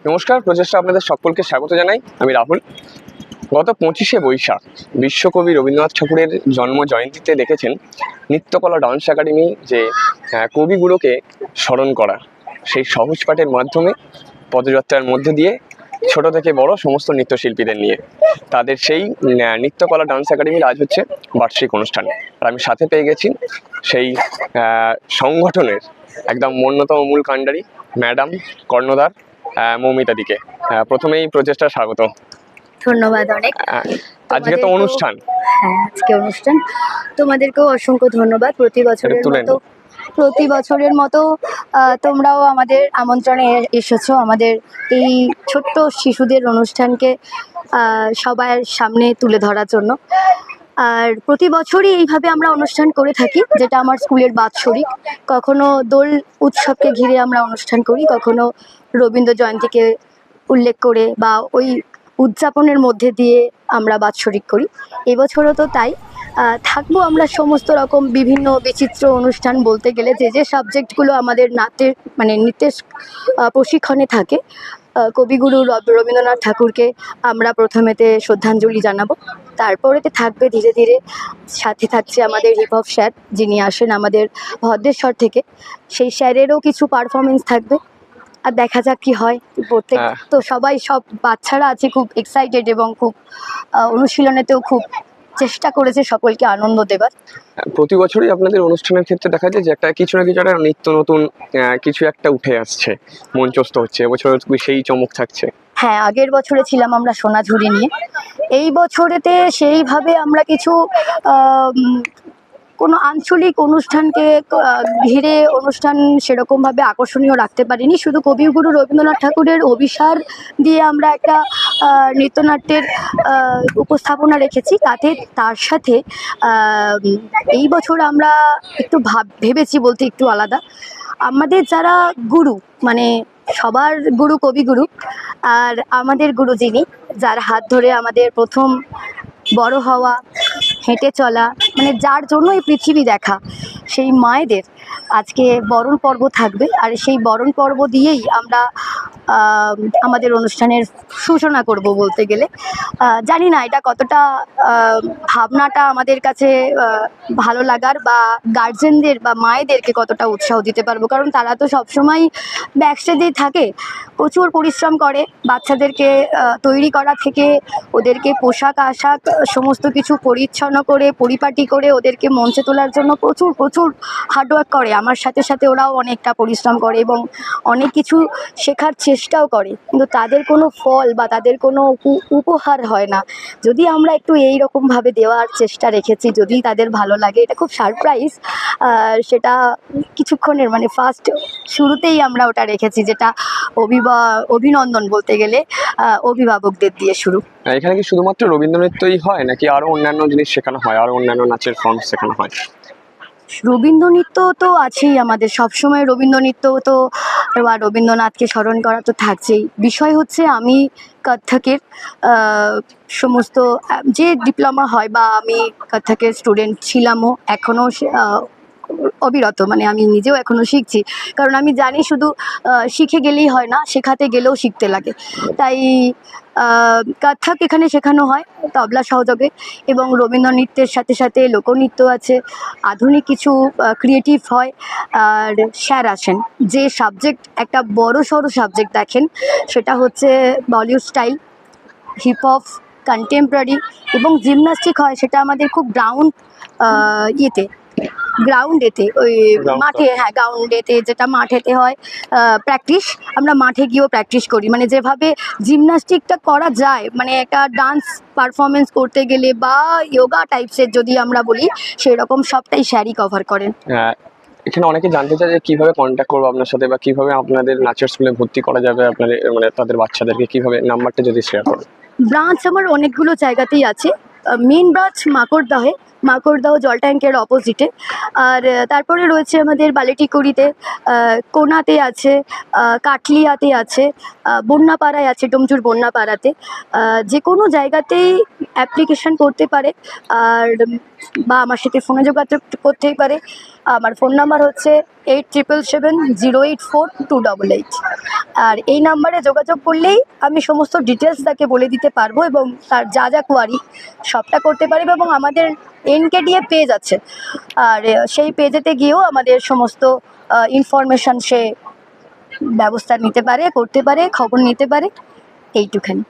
নমস্কার, প্রচেষ্টা আপনাদের সকলকে স্বাগত জানাই। আমি রাহুল। গত 25শে বৈশাখ বিশ্বকবি রবীন্দ্রনাথ ঠাকুরের জন্ম জয়ন্তীতে দেখেছেন নৃত্যকলা ডান্স একাডেমি যে কবিগুলোকে স্মরণ করা, সেই সহজ পাঠের মাধ্যমে পদযাত্রার মধ্যে দিয়ে ছোট থেকে বড় সমস্ত নৃত্যশিল্পীদের নিয়ে তাদের সেই নৃত্যকলা ডান্স একাডেমির আজ হচ্ছে বার্ষিক অনুষ্ঠান। আর আমি সাথে পেয়ে গেছি সেই সংগঠনের একদম অন্যতম মূল কাণ্ডারি ম্যাডাম কর্ণধার মৌমিতাদিকে। প্রথমেই প্রচেষ্টা স্বাগত। ধন্যবাদ অনেক। আজকে তো অনুষ্ঠান। হ্যাঁ, আজকে অনুষ্ঠান। তোমাদেরকেও অসংখ্য ধন্যবাদ। প্রতি বছরের মতো তোমরাও আমাদের আমন্ত্রণে এসেছো আমাদের এই ছোট্ট শিশুদের অনুষ্ঠানকে সবার সামনে তুলে ধরার জন্য। আর প্রতি বছরই এইভাবে আমরা অনুষ্ঠান করে থাকি, যেটা আমার স্কুলের বাৎসরিক। কখনো দোল উৎসবকে ঘিরে আমরা অনুষ্ঠান করি, কখনো রবীন্দ্র জয়ন্তীকে উল্লেখ করে বা ওই উদযাপনের মধ্যে দিয়ে আমরা বাৎসরিক করি। এবছরও তো তাই। থাকবো আমরা সমস্ত রকম বিভিন্ন বিচিত্র অনুষ্ঠান, বলতে গেলে যে সাবজেক্টগুলো আমাদের নৃত্যের প্রশিক্ষণে থাকে। কবিগুরু রবীন্দ্রনাথ ঠাকুরকে আমরা প্রথমেতে শ্রদ্ধাঞ্জলি জানাবো, তারপরেতে থাকবে ধীরে ধীরে সাথে থাকছে আমাদের হিপ হপ স্যার, যিনি আসেন আমাদের ভদ্রেশ্বর থেকে। সেই স্যারেরও কিছু পারফরমেন্স থাকবে, আর দেখা যাক কি হয়। তো সব বাচ্চারা আছে খুব এক্সাইটেড এবং খুব অনুশীলনেতেও খুব চেষ্টা করেছে সকলকে আনন্দ দেবার। প্রতি বছরই আপনাদের অনুষ্ঠানের ক্ষেত্রে দেখা যায় যে কিছু না কিছু একটা নিত্য নতুন কিছু একটা উঠে আসছে, মঞ্চস্থ হচ্ছে। এবছর সেই চমক থাকছে। হ্যাঁ, আগের বছরে ছিলাম আমরা সোনাঝুরি নিয়ে। এই বছরেতে সেইভাবে আমরা কিছু কোনো আঞ্চলিক অনুষ্ঠানকে ঘিরে অনুষ্ঠান সেরকমভাবে আকর্ষণীয় রাখতে পারিনি। শুধু কবিগুরু রবীন্দ্রনাথ ঠাকুরের অভিসার দিয়ে আমরা একটা নৃত্যনাট্যের উপস্থাপনা রেখেছি। তার সাথে এই বছর আমরা একটু ভেবেছি বলতে একটু আলাদা। আমাদের যারা গুরু, মানে সবার গুরু কবিগুরু, আর আমাদের গুরু যিনি, যার হাত ধরে আমাদের প্রথম বড় হওয়া, হেঁটে চলা, মানে যার জন্য এই পৃথিবী দেখা, সেই মায়েদের আজকে বরণ পর্ব থাকবে। আর সেই বরণ পর্ব দিয়েই আমরা আমাদের অনুষ্ঠানের সূচনা করব বলতে গেলে। জানি না এটা কতটা ভাবনাটা আমাদের কাছে ভালো লাগার, বা গার্জেনদের বা মায়েদেরকে কতটা উৎসাহ দিতে পারবো, কারণ তারা তো সবসময় ব্যাকস্টেজেই থাকে, প্রচুর পরিশ্রম করে বাচ্চাদেরকে তৈরি করা থেকে ওদেরকে পোশাক আশাক সমস্ত কিছু পরিচ্ছন্ন করে পরিপাটি করে ওদেরকে মঞ্চে তোলার জন্য প্রচুর হার্ডওয়ার্ক করে। আমার সাথে সাথে ওরাও অনেকটা পরিশ্রম করে এবং অনেক কিছু শেখার চেষ্টাও করে, কিন্তু তাদের কোনো ফল বা তাদের কোনো উপহার হয় না। যদি আমরা একটু এইরকমভাবে দেওয়ার চেষ্টা রেখেছি, যদি তাদের ভালো লাগে, এটা খুব সারপ্রাইজ। সেটা কিছুক্ষণের, মানে ফার্স্ট শুরুতেই আমরা ওটা রেখেছি, যেটা অভিনন্দন বলতে গেলে অভিভাবকদের দিয়ে শুরু। এখানে কি শুধুমাত্র রবীন্দ্র নৃত্যই হয়, নাকি আরো অন্যান্য জিনিস শেখানো হয়, আরো অন্যান্য নাচের ফর্ম শেখানো হয়? রবীন্দ্র নৃত্য তো আছেই আমাদের সবসময়। রবীন্দ্র নৃত্য তো বা রবীন্দ্রনাথকে স্মরণ করা তো থাকছেই। বিষয় হচ্ছে আমি কত্থকের সমস্ত যে ডিপ্লোমা হয়, বা আমি কত্থকের স্টুডেন্ট ছিলামও, এখনও অবিরত, মানে আমি নিজেও এখনও শিখছি। কারণ আমি জানি শুধু শিখে গেলেই হয় না, শেখাতে গেলেও শিখতে লাগে। তাই কত্থক এখানে শেখানো হয় তবলা সহযোগে, এবং রবীন্দ্র নৃত্যের সাথে সাথে লোকনৃত্য আছে, আধুনিক কিছু ক্রিয়েটিভ হয়। আর স্যার আসেন, যে সাবজেক্ট একটা বড় সড়ো সাবজেক্ট দেখেন, সেটা হচ্ছে Bollywood style, hip hop, contemporary এবং জিমন্যাস্টিক হয়। সেটা আমাদের খুব গ্রাউন্ডেতে ওই মাঠে, হ্যাঁ গ্রাউন্ডেতে, যেটা মাঠেতে হয় প্র্যাকটিস। আমরা মাঠে গিয়েও প্র্যাকটিস করি, মানে যেভাবে জিমন্যাস্টিকটা করা যায়, মানে একটা ডান্স পারফরমেন্স করতে গেলে বা যোগা টাইপসের যদি আমরা বলি, সেরকম সবটাই স্যারই কভার করেন। এখানে অনেকে জানতে চায় যে কিভাবে কন্ট্যাক্ট করবো আপনার সাথে, বা কিভাবে আপনাদের নাচের স্কুলে ভর্তি করা যাবে, আপনাদের মানে তাদের বাচ্চাদেরকে কিভাবে, নাম্বারটা যদি শেয়ার করেন। ব্রাঞ্চ আমার অনেকগুলো জায়গাতেই আছে। মেন ব্রাঞ্চ মাকড়দহে, মাকড়দাও জল ট্যাঙ্কের অপোজিটে। আর তারপরে রয়েছে আমাদের বালিটিকুড়িতে, কোনাতে আছে, কাটলিয়াতে আছে, বন্যাপাড়ায় আছে, ডোমজুর বন্যাপাড়াতে। যে কোনো জায়গাতেই অ্যাপ্লিকেশন করতে পারে আর বা আমার সাথে ফোনে যোগাযোগ করতেই পারে। আমার ফোন নাম্বার হচ্ছে 8777084288। আর এই নাম্বারে যোগাযোগ করলেই আমি সমস্ত ডিটেলস তাকে বলে দিতে পারবো এবং তার যা যা কোয়ারি সবটা করতে পারবে। এবং আমাদের NKDA পেজ আছে, আর সেই পেজেতে গিয়েও আমাদের সমস্ত ইনফরমেশান সে ব্যবস্থা নিতে পারে, করতে পারে, খবর নিতে পারে, এইটুখানি।